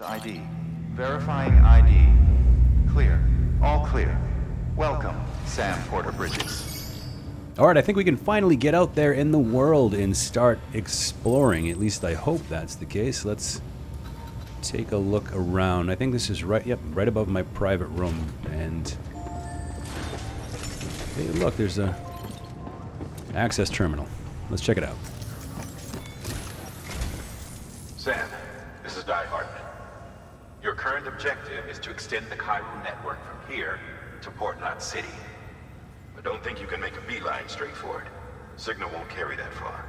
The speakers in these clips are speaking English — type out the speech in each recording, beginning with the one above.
ID. Verifying ID. Clear. All clear. Welcome, Sam Porter Bridges. Alright, I think we can finally get out there in the world and start exploring. At least I hope that's the case. Let's take a look around. I think this is right, yep, right above my private room. And hey, look, there's a access terminal. Let's check it out. Sam, this is Deckard. Your current objective is to extend the Cairo network from here to Port Knot City. But don't think you can make a beeline straight for it. Signal won't carry that far.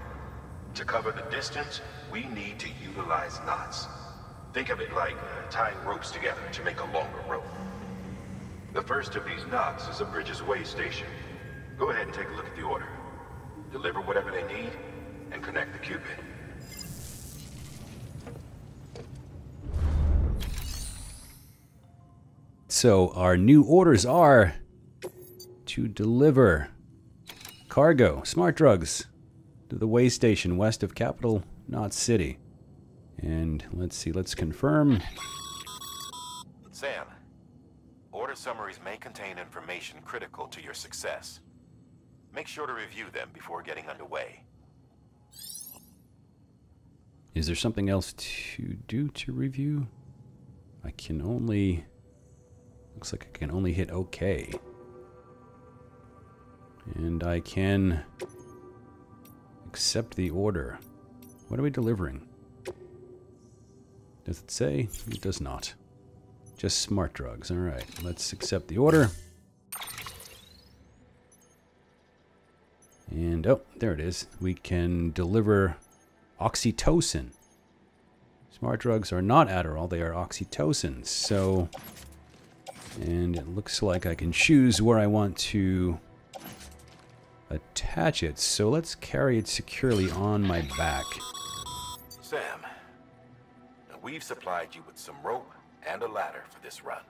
To cover the distance, we need to utilize knots. Think of it like tying ropes together to make a longer rope. The first of these knots is a Bridges way station. Go ahead and take a look at the order. Deliver whatever they need, and connect the Cupid. So our new orders are to deliver cargo, smart drugs, to the way station west of Capital Knot City. And let's see, let's confirm. Sam, order summaries may contain information critical to your success. Make sure to review them before getting underway. Is there something else to do to review? I can only... Looks like I can only hit OK. And I can accept the order. What are we delivering? Does it say? It does not. Just smart drugs. Alright, let's accept the order. And, oh, there it is. We can deliver oxytocin. Smart drugs are not Adderall, they are oxytocin. So, and it looks like I can choose where I want to attach it. So let's carry it securely on my back. Sam, we've supplied you with some rope and a ladder for this run.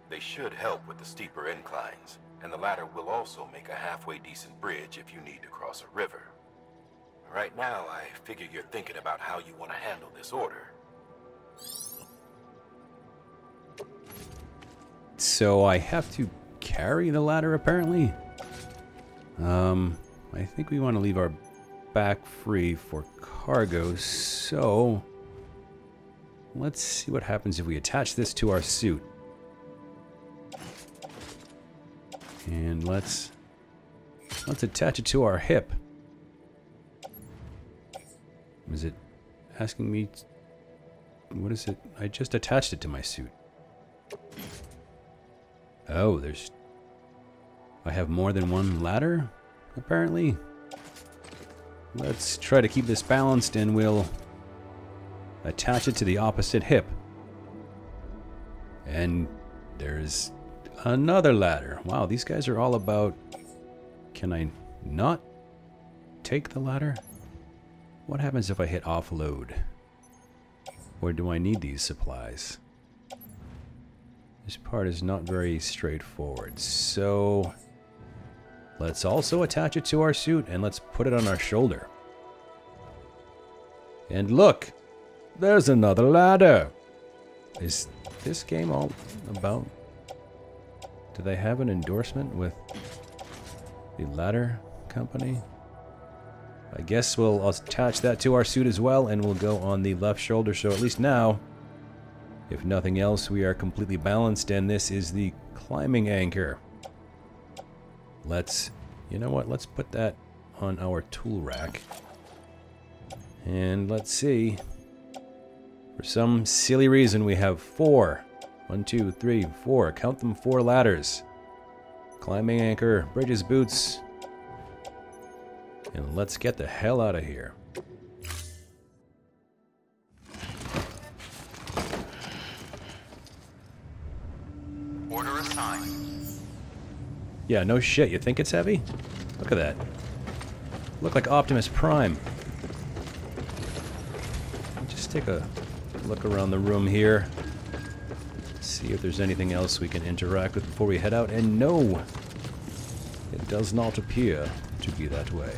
They should help with the steeper inclines, and the ladder will also make a halfway decent bridge if you need to cross a river. Right now, I figure you're thinking about how you want to handle this order. So I have to carry the ladder, apparently? I think we want to leave our back free for cargo, so let's see what happens if we attach this to our suit. And let's attach it to our hip. Is it asking me? What is it? I just attached it to my suit. Oh, I have more than one ladder, apparently. Let's try to keep this balanced and we'll attach it to the opposite hip. And there's another ladder. Wow, these guys are all about... Can I not take the ladder? What happens if I hit offload? Or do I need these supplies? This part is not very straightforward. So let's also attach it to our suit and let's put it on our shoulder. And look! There's another ladder! Is this game all about... Do they have an endorsement with the ladder company? I guess we'll attach that to our suit as well, and we'll go on the left shoulder, so at least now, if nothing else, we are completely balanced, and this is the climbing anchor. You know what, let's put that on our tool rack. And let's see. For some silly reason, we have 4. 1, 2, 3, 4. Count them, 4 ladders. Climbing anchor, Bridges boots. And let's get the hell out of here. Order assigned. Yeah, no shit. You think it's heavy? Look at that. Look like Optimus Prime. Just take a look around the room here. See if there's anything else we can interact with before we head out. And no! It does not appear to be that way.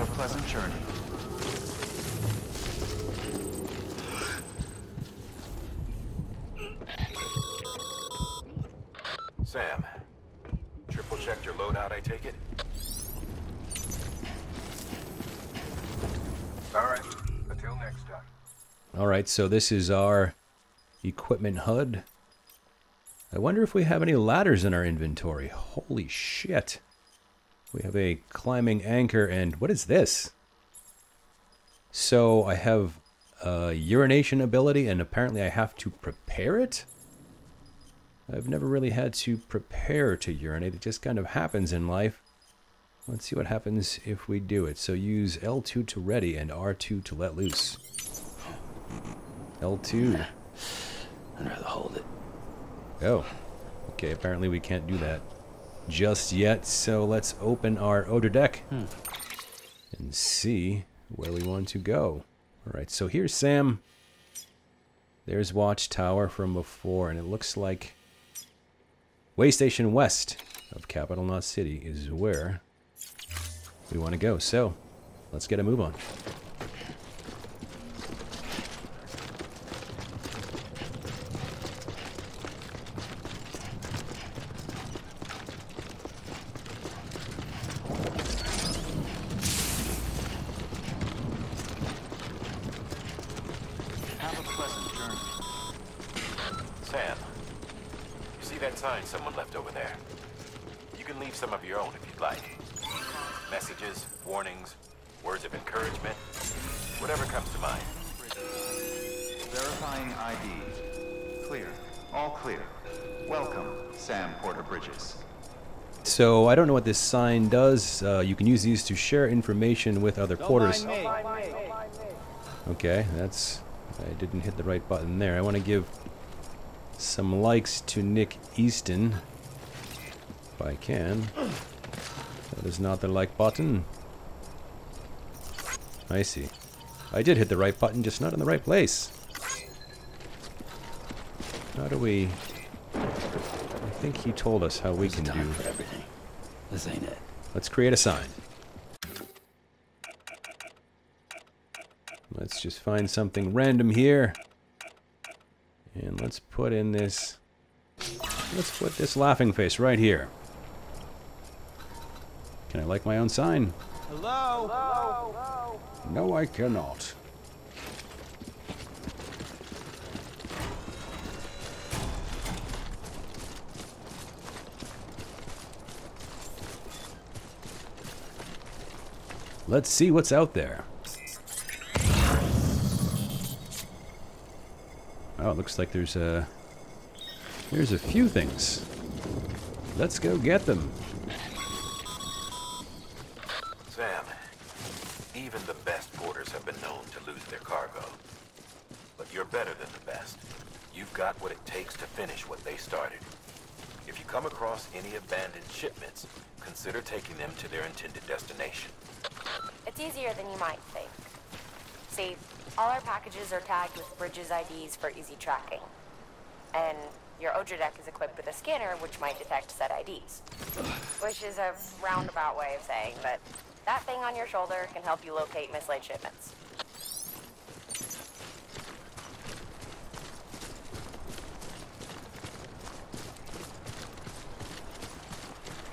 a pleasant journey. Sam, triple checked your loadout, I take it? All right, until next time. Alright, so this is our equipment HUD. I wonder if we have any ladders in our inventory. Holy shit. We have a climbing anchor and what is this? So I have a urination ability and apparently I have to prepare it? I've never really had to prepare to urinate. It just kind of happens in life. Let's see what happens if we do it. So use L2 to ready and R2 to let loose. L2. I'd rather hold it. Oh. Okay, apparently we can't do that just yet. So let's open our odor deck and see where we want to go. Alright, so here's Sam. There's Watchtower from before, and it looks like Way Station West of Capital Knot City is where we want to go. So, let's get a move on. Have a pleasant journey. Sam, you see that sign someone left over there? You can leave some of your own if you'd like. Messages, warnings, words of encouragement, whatever comes to mind. Verifying ID. Clear. All clear. Welcome, Sam Porter Bridges. So, I don't know what this sign does. You can use these to share information with other porters. Okay, that's... I didn't hit the right button there. I want to give some likes to Nick Easton. If I can. That is not the like button. I see. I did hit the right button, just not in the right place. How do we... I think he told us how we can do... For everything. This ain't it. Let's create a sign. Let's just find something random here. And let's put in this... Let's put this laughing face right here. Can I like my own sign? Hello? Hello? No, I cannot. Let's see what's out there. Oh, it looks like there's a few things. Let's go get them. Sam, even the best porters have been known to lose their cargo. But you're better than the best. You've got what it takes to finish what they started. If you come across any abandoned shipments, consider taking them to their intended destination. It's easier than you might think. See, all our packages are tagged with Bridges IDs for easy tracking. And your Odra deck is equipped with a scanner which might detect said IDs. Which is a roundabout way of saying that that thing on your shoulder can help you locate mislaid shipments.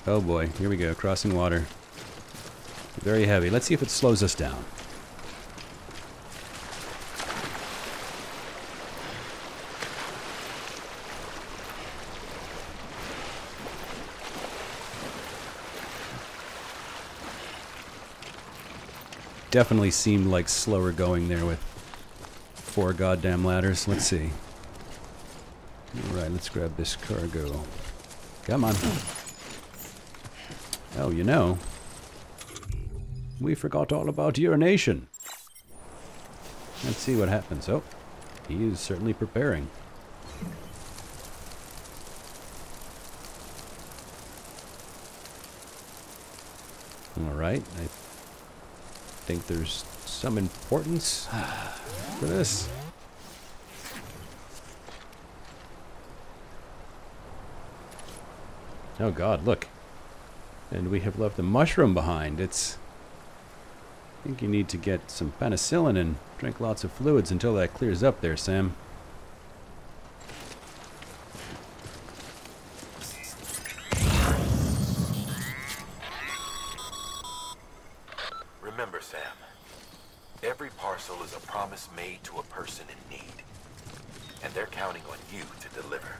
Oh boy, here we go, crossing water. Very heavy. Let's see if it slows us down. Definitely seemed like slower going there with 4 goddamn ladders. Let's see. Alright, let's grab this cargo. Come on. Oh, you know, we forgot all about urination. Let's see what happens. Oh, he is certainly preparing. Alright, I think there's some importance for this. Oh god, look. And we have left a mushroom behind. It's I think you need to get some penicillin and drink lots of fluids until that clears up there, Sam. Remember, Sam, every parcel is a promise made to a person in need. And they're counting on you to deliver.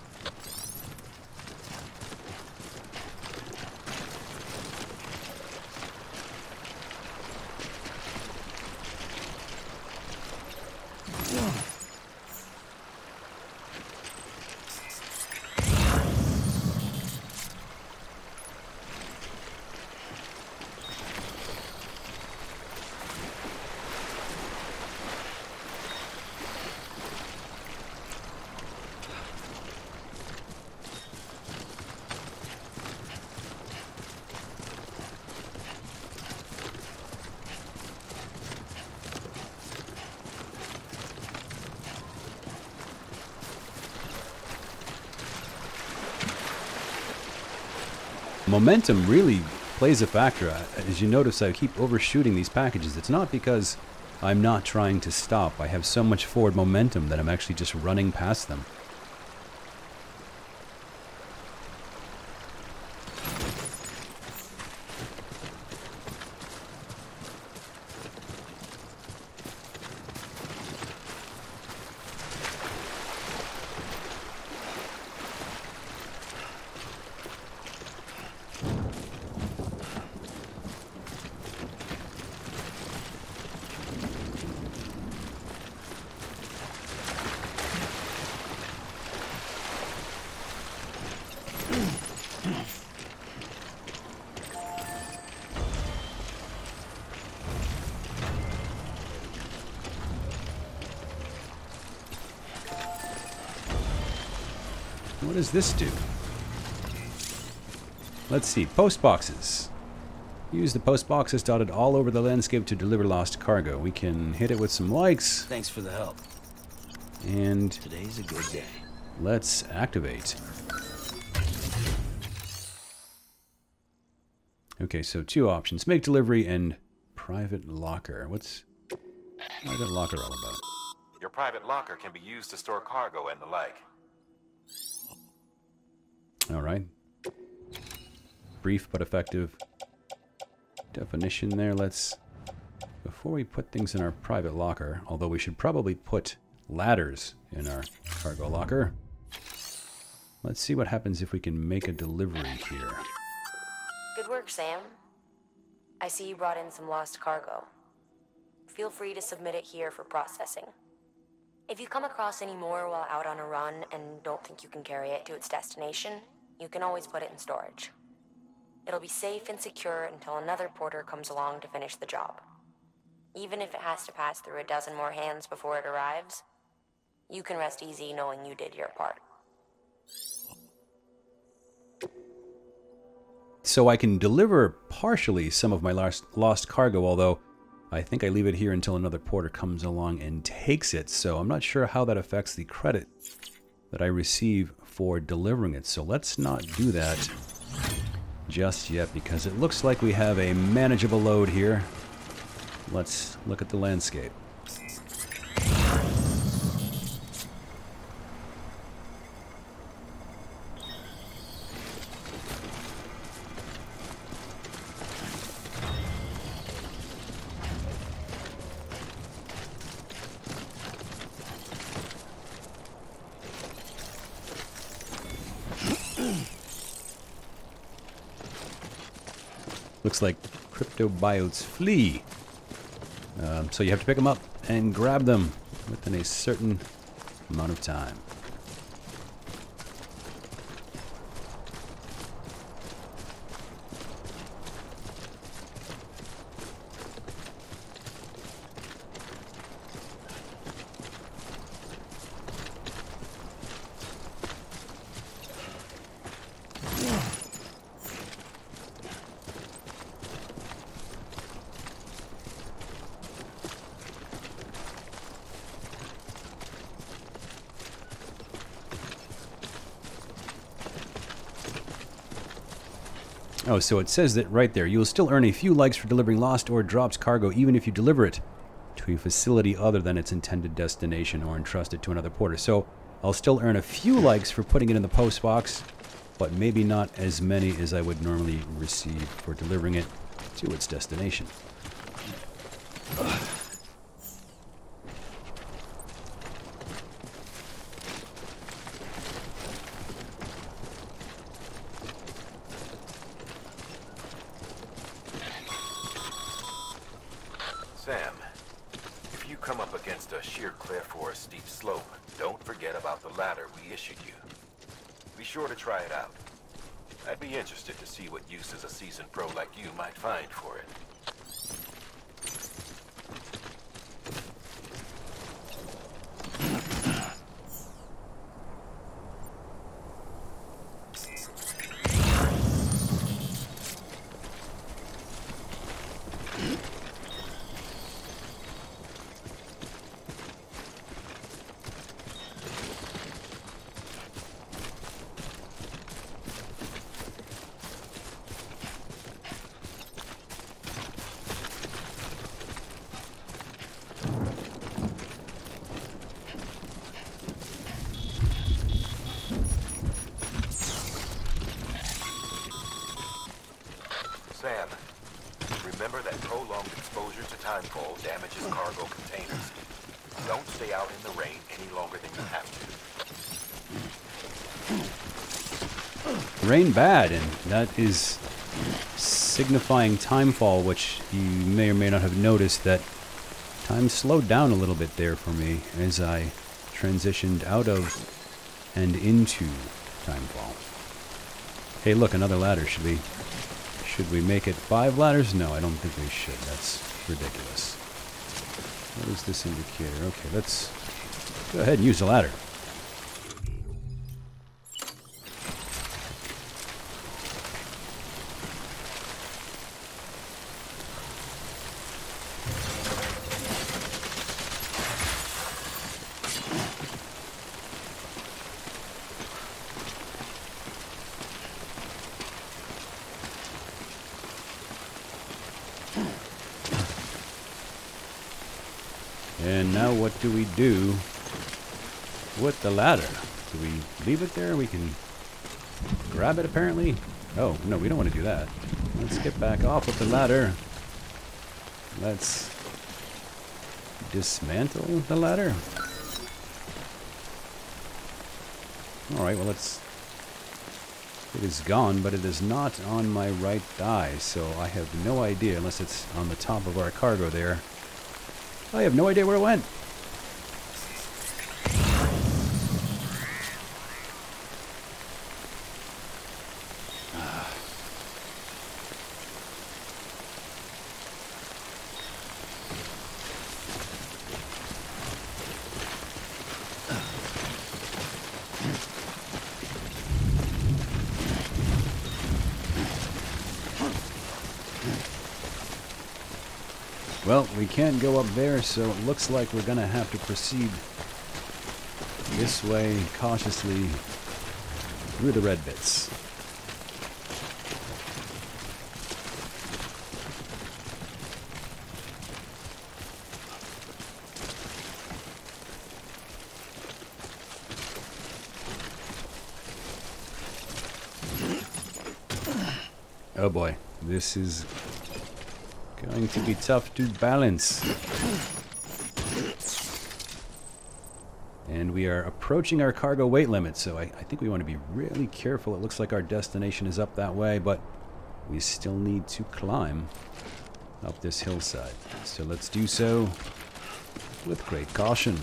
Momentum really plays a factor. As you notice, I keep overshooting these packages. It's not because I'm not trying to stop. I have so much forward momentum that I'm actually just running past them. What does this do? Let's see. Post boxes. Use the post boxes dotted all over the landscape to deliver lost cargo. We can hit it with some likes. Thanks for the help. And Today's a good day. let's activate. Okay, so two options. Make delivery and private locker. What's private locker all about? Your private locker can be used to store cargo and the like. All right. Brief but effective definition there. Let's, before we put things in our private locker, although we should probably put ladders in our cargo locker, let's see what happens if we can make a delivery here. Good work, Sam. I see you brought in some lost cargo. Feel free to submit it here for processing. If you come across any more while out on a run and don't think you can carry it to its destination, you can always put it in storage. It'll be safe and secure until another porter comes along to finish the job. Even if it has to pass through a dozen more hands before it arrives, you can rest easy knowing you did your part. So I can deliver partially some of my lost cargo, although I think I leave it here until another porter comes along and takes it. So I'm not sure how that affects the credit that I receive for delivering it. So let's not do that just yet, because it looks like we have a manageable load here. Let's look at the landscape. Looks like cryptobiotes flee. So you have to pick them up and grab them within a certain amount of time. Oh, so it says that right there. You'll still earn a few likes for delivering lost or dropped cargo, even if you deliver it to a facility other than its intended destination or entrust it to another porter. So I'll still earn a few likes for putting it in the post box, but maybe not as many as I would normally receive for delivering it to its destination. Sam, if you come up against a sheer cliff or a steep slope, don't forget about the ladder we issued you. Be sure to try it out. I'd be interested to see what uses a seasoned pro like you might find for it. Sam, remember that prolonged exposure to timefall damages cargo containers. Don't stay out in the rain any longer than you have to. Rain bad, and that is signifying timefall, which you may or may not have noticed that time slowed down a little bit there for me as I transitioned out of and into timefall. Hey, look, another ladder. Should we make it 5 ladders? No, I don't think we should. That's ridiculous. What is this indicator? Okay, let's go ahead and use the ladder. And now what do we do with the ladder? Do we leave it there? We can grab it apparently. Oh, no, we don't want to do that. Let's get back off of the ladder. Let's dismantle the ladder. Alright, well, it is gone, but it is not on my right thigh, so I have no idea, unless it's on the top of our cargo there. I have no idea where it went. Well, we can't go up there, so it looks like we're going to have to proceed this way cautiously through the red bits. Oh boy, this is going to be tough to balance. And we are approaching our cargo weight limit, so I think we want to be really careful. It looks like our destination is up that way, but we still need to climb up this hillside. So let's do so with great caution.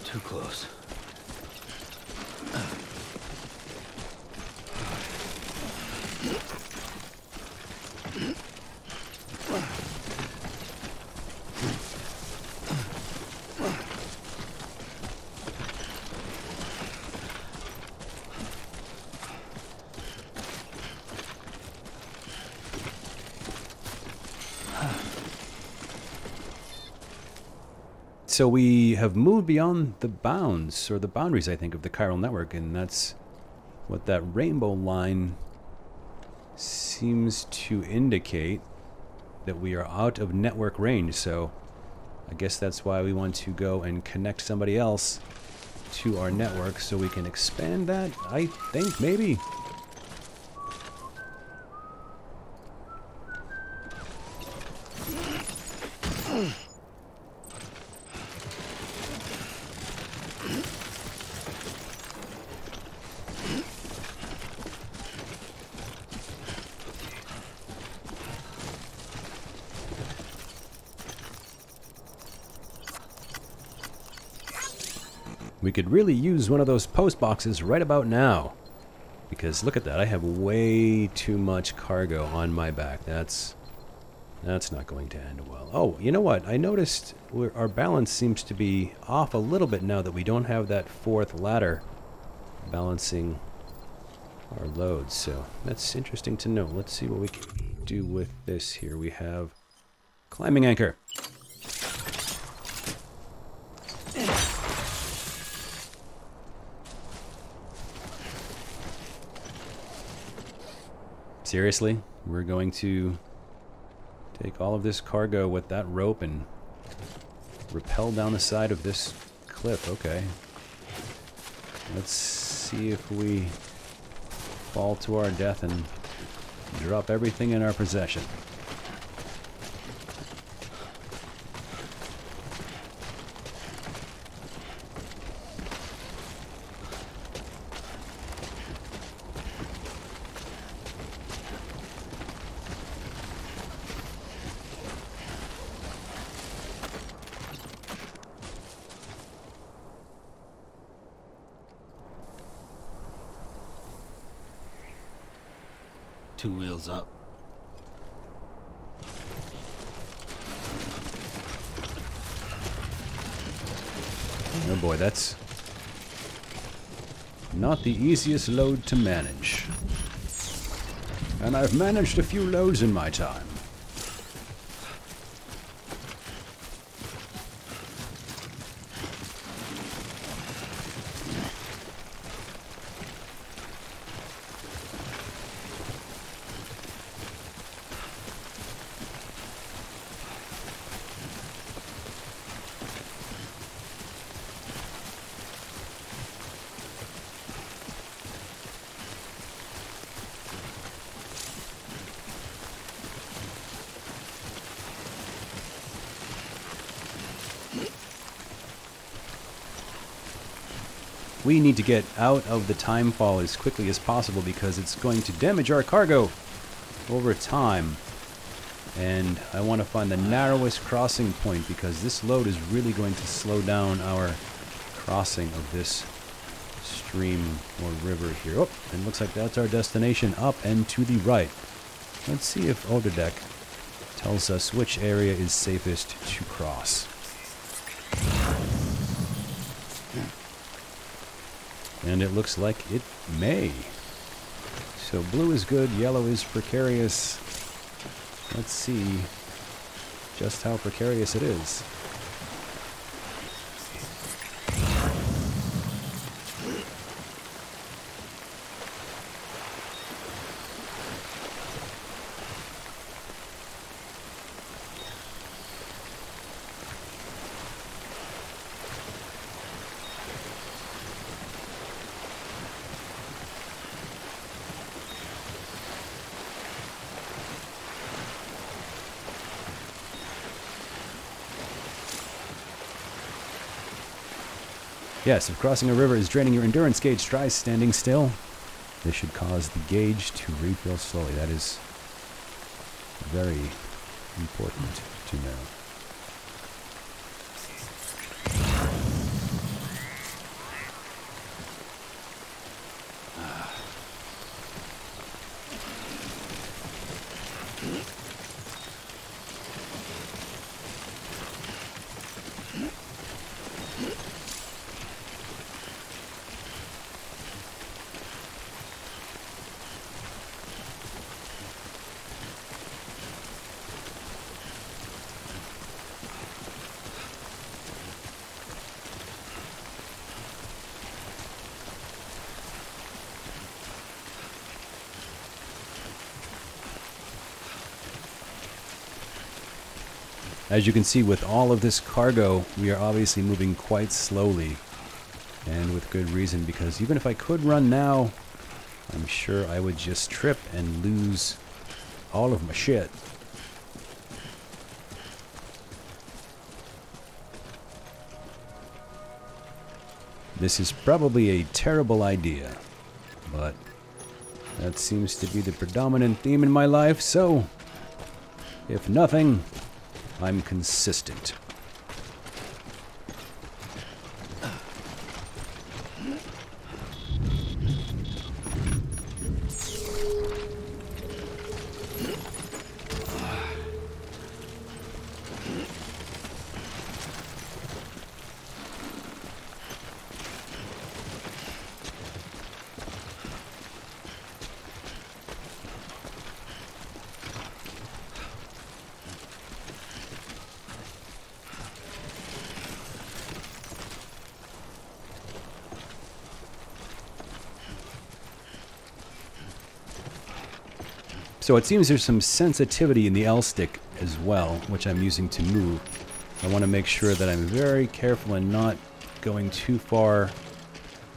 Too close. so we have moved beyond the bounds, or the boundaries, I think, of the chiral network, and that's what that rainbow line seems to indicate, that we are out of network range. So I guess that's why we want to go and connect somebody else to our network so we can expand that, I think, maybe. We could really use one of those post boxes right about now. Because look at that, I have way too much cargo on my back. That's not going to end well. Oh, you know what? I noticed our balance seems to be off a little bit now that we don't have that fourth ladder balancing our loads. So that's interesting to know. Let's see what we can do with this here. We have climbing anchor. Seriously? We're going to take all of this cargo with that rope and rappel down the side of this cliff. Okay. Let's see if we fall to our death and drop everything in our possession. Two wheels up. Oh boy, that's not the easiest load to manage. And I've managed a few loads in my time. We need to get out of the time fall as quickly as possible because it's going to damage our cargo over time. And I want to find the narrowest crossing point because this load is really going to slow down our crossing of this stream or river here. Oh, it looks like that's our destination, up and to the right. Let's see if Deckard tells us which area is safest to cross. And it looks like it may. So blue is good, yellow is precarious. Let's see just how precarious it is. Yes, if crossing a river is draining your endurance gauge, try standing still. This should cause the gauge to refill slowly. That is very important to know. As you can see, with all of this cargo, we are obviously moving quite slowly. And with good reason, because even if I could run now, I'm sure I would just trip and lose all of my shit. This is probably a terrible idea, but that seems to be the predominant theme in my life, so if nothing, I'm consistent. So it seems there's some sensitivity in the L stick as well, which I'm using to move. I want to make sure that I'm very careful and not going too far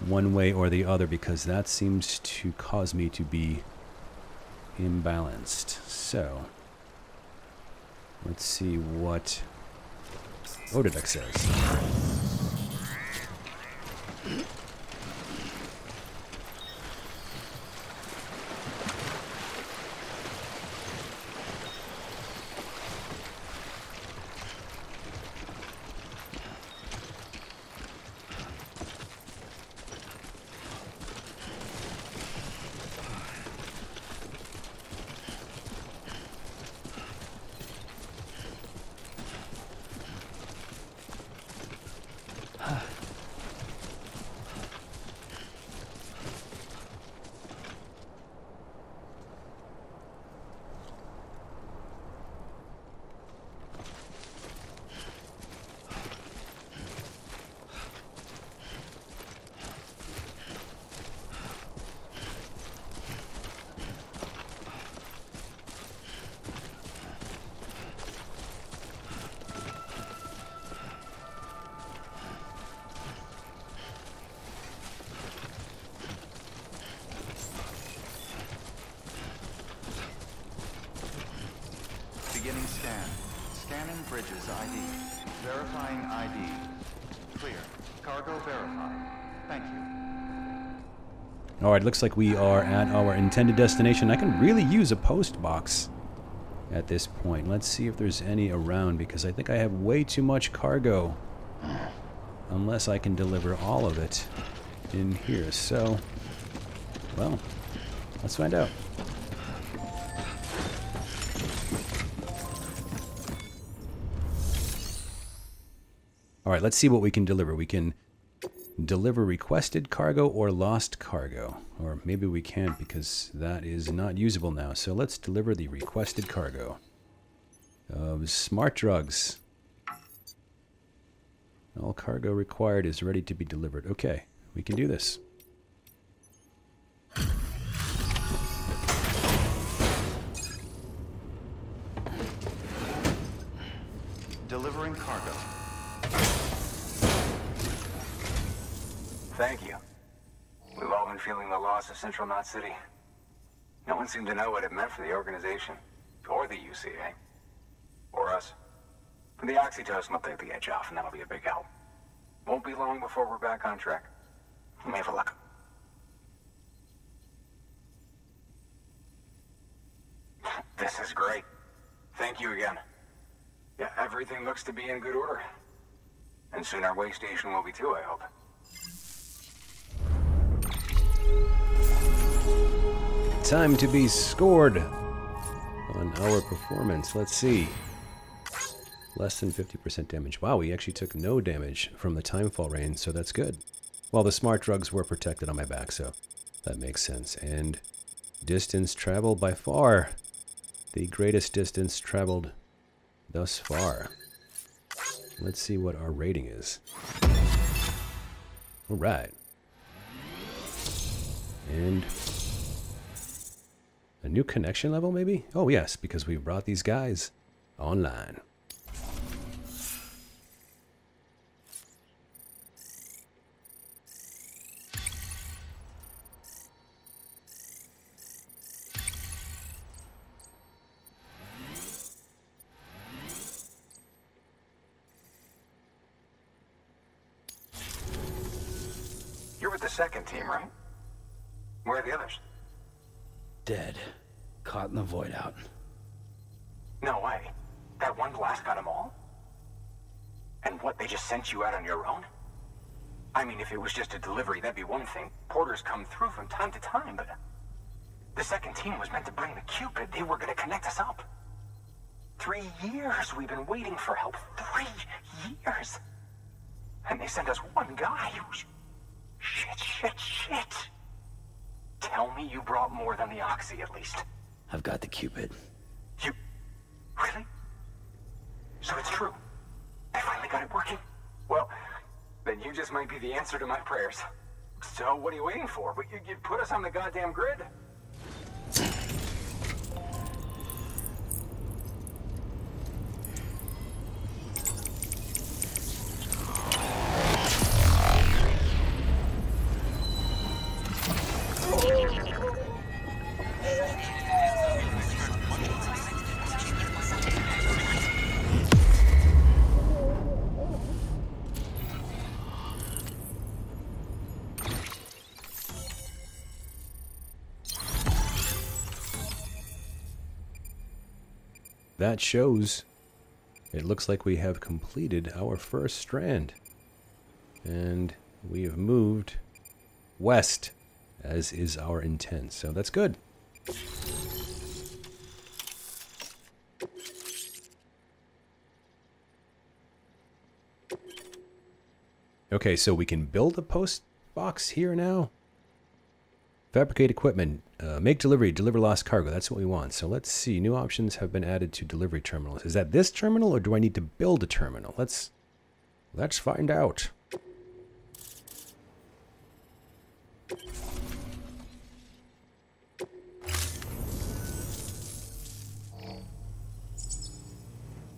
one way or the other, because that seems to cause me to be imbalanced. So let's see what Deckard says. Beginning scan. Scanning bridges ID. Verifying ID. Clear. Cargo verified. Thank you. Alright, looks like we are at our intended destination. I can really use a post box at this point. Let's see if there's any around, because I think I have way too much cargo. Unless I can deliver all of it in here. So, well, let's find out. Alright, let's see what we can deliver. We can deliver requested cargo or lost cargo. Or maybe we can't, because that is not usable now. So let's deliver the requested cargo of smart drugs. All cargo required is ready to be delivered. Okay, we can do this. Delivering cargo. Thank you. We've all been feeling the loss of Central Knot City. No one seemed to know what it meant for the organization, or the UCA, or us. The oxytocin will take the edge off, and that'll be a big help. Won't be long before we're back on track. Let me have a look. This is great. Thank you again. Yeah, everything looks to be in good order. And soon our way station will be too, I hope. Time to be scored on our performance. Let's see. Less than 50% damage. Wow, we actually took no damage from the timefall rain, so that's good. Well, the smart drugs were protected on my back, so that makes sense. And distance traveled by far. The greatest distance traveled thus far. Let's see what our rating is. Alright. And a new connection level, maybe? Oh, yes, because we brought these guys online. second team, right? Where are the others? Dead. Caught in the void out. No way. That one blast got them all? And what, they just sent you out on your own? I mean, if it was just a delivery, that'd be one thing. Porters come through from time to time, but... the second team was meant to bring the Cupid. They were gonna connect us up. 3 years we've been waiting for help. 3 years! And they sent us one guy. Shit. Tell me you brought more than the Oxy, at least. I've got the Cupid. You... really? So it's true. I finally got it working. Well, then you just might be the answer to my prayers. So what are you waiting for? You put us on the goddamn grid. That shows. It looks like we have completed our first strand. And we have moved west, as is our intent. So that's good. Okay, so we can build a post box here now. Fabricate equipment, make delivery, deliver lost cargo. That's what we want. So let's see. New options have been added to delivery terminals. Is that this terminal, or do I need to build a terminal? Let's find out.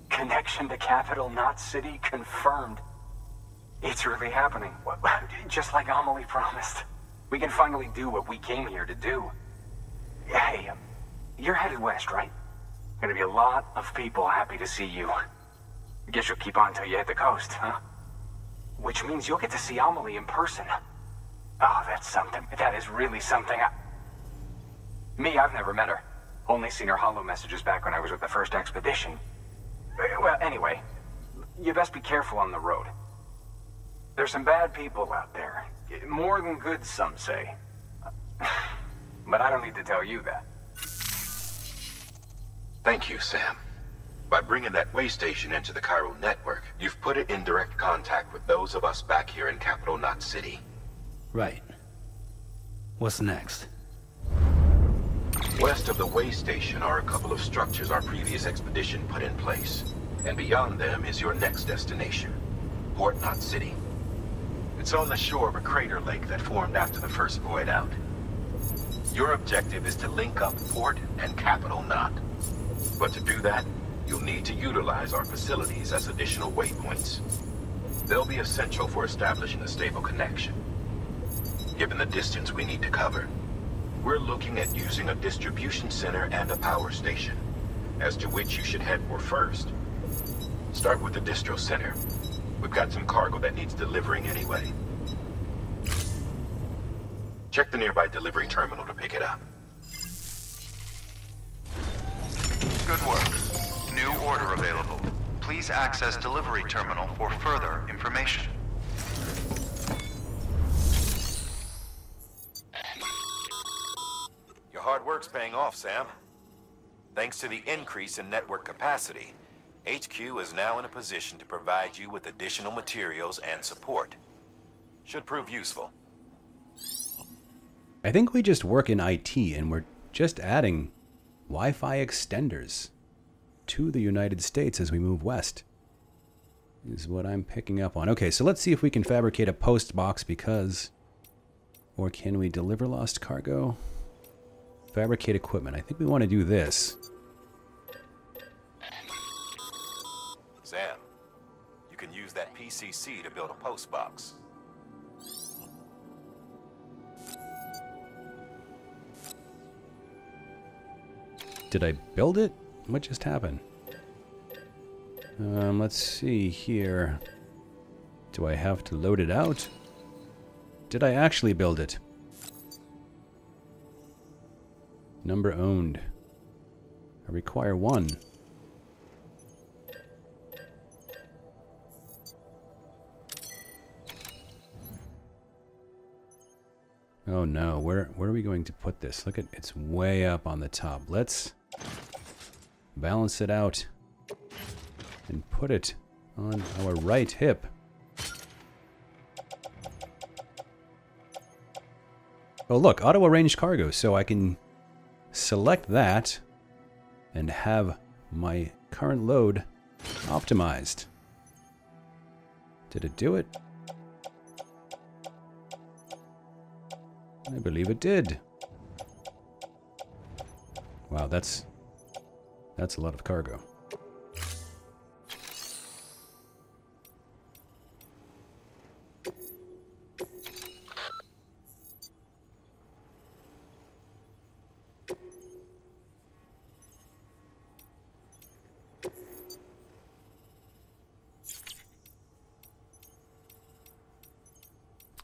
Connection to capital, not city, confirmed. It's really happening. Just like Amelie promised. We can finally do what we came here to do. Hey, you're headed west, right? Gonna be a lot of people happy to see you. Guess you'll keep on till you hit the coast, huh? Which means you'll get to see Amelie in person. Oh, that's something. That is really something. I've never met her. Only seen her holo messages back when I was with the first expedition. Well, anyway, you best be careful on the road. There's some bad people out there. More than good, some say. But I don't need to tell you that. Thank you, Sam. By bringing that way station into the Cairo network, you've put it in direct contact with those of us back here in Capital Knot City. Right. What's next? West of the way station are a couple of structures our previous expedition put in place. And beyond them is your next destination, Port Knot City. It's on the shore of a crater lake that formed after the first void out. Your objective is to link up Port and Capital Knot. But to do that, you'll need to utilize our facilities as additional waypoints. They'll be essential for establishing a stable connection. Given the distance we need to cover, we're looking at using a distribution center and a power station, as to which you should head for first. Start with the distro center. We've got some cargo that needs delivering anyway. Check the nearby delivery terminal to pick it up. Good work. New order available. Please access delivery terminal for further information. Your hard work's paying off, Sam. Thanks to the increase in network capacity, HQ is now in a position to provide you with additional materials and support. Should prove useful. I think we just work in IT and we're just adding Wi-Fi extenders to the United States as we move west, is what I'm picking up on. Okay, so let's see if we can fabricate a post box or can we deliver lost cargo? Fabricate equipment. I think we want to do this. Sam, you can use that PCC to build a post box. Did I build it? What just happened? Let's see here. Do I have to load it out? Did I actually build it? Number owned. I require 1. Oh no, where are we going to put this? Look at, it's way up on the top. Let's balance it out and put it on our right hip. Oh look, auto arranged cargo, so I can select that and have my current load optimized. Did it do it? I believe it did. Wow, that's a lot of cargo.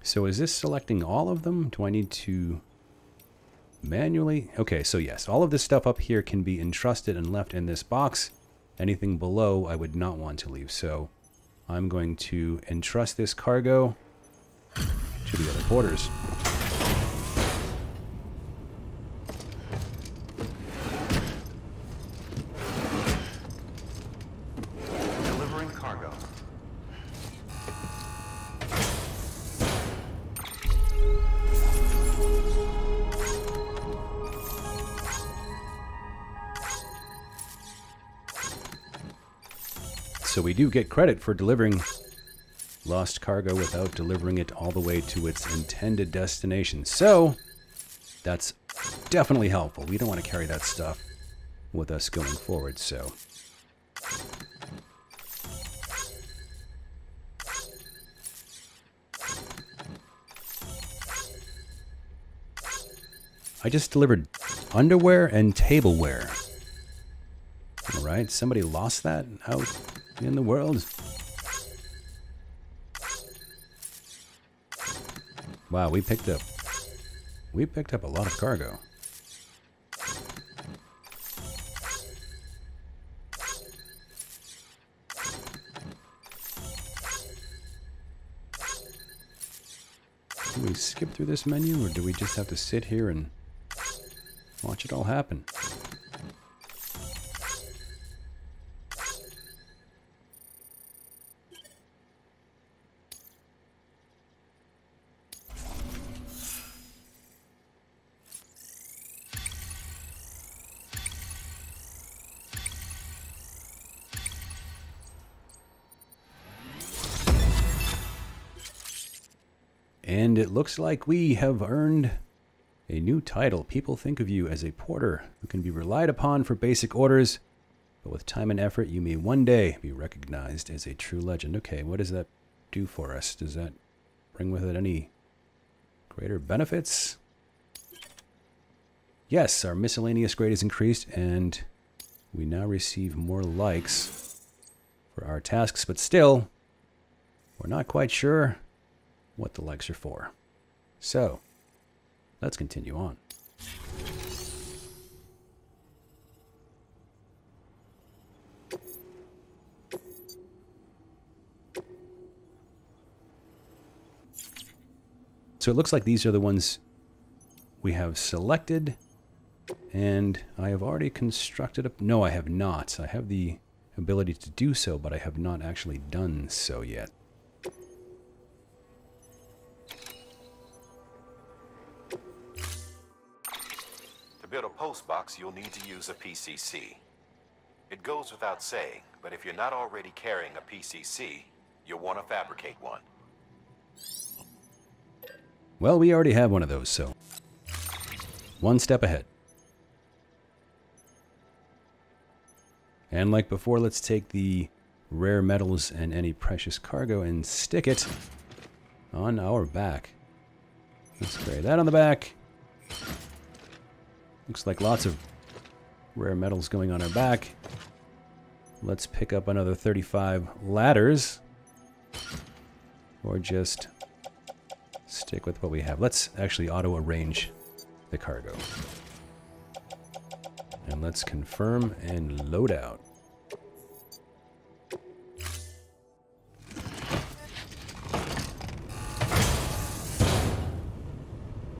So is this selecting all of them? Do I need to manually? Okay, so yes, all of this stuff up here can be entrusted and left in this box. Anything below I would not want to leave. So I'm going to entrust this cargo to the other porters. Delivering cargo. So we do get credit for delivering lost cargo without delivering it all the way to its intended destination. So that's definitely helpful. We don't want to carry that stuff with us going forward, so. I just delivered underwear and tableware. All right, somebody lost that out in the world. Wow, we picked up a lot of cargo. Do we skip through this menu, or do we just have to sit here and watch it all happen? And it looks like we have earned a new title. People think of you as a porter who can be relied upon for basic orders, but with time and effort, you may one day be recognized as a true legend. Okay, what does that do for us? Does that bring with it any greater benefits? Yes, our miscellaneous grade is increased, and we now receive more likes for our tasks, but still, we're not quite sure what the likes are for. So, let's continue on. So it looks like these are the ones we have selected, and I have already constructed a... No, I have not. I have the ability to do so, but I have not actually done so yet. To build a post box, you'll need to use a PCC. It goes without saying, but if you're not already carrying a PCC, you'll want to fabricate one. Well, we already have one of those, so one step ahead. And like before, let's take the rare metals and any precious cargo and stick it on our back. Let's carry that on the back. Looks like lots of rare metals going on our back. Let's pick up another 35 ladders. Or just stick with what we have. Let's actually auto-arrange the cargo. And let's confirm and load out.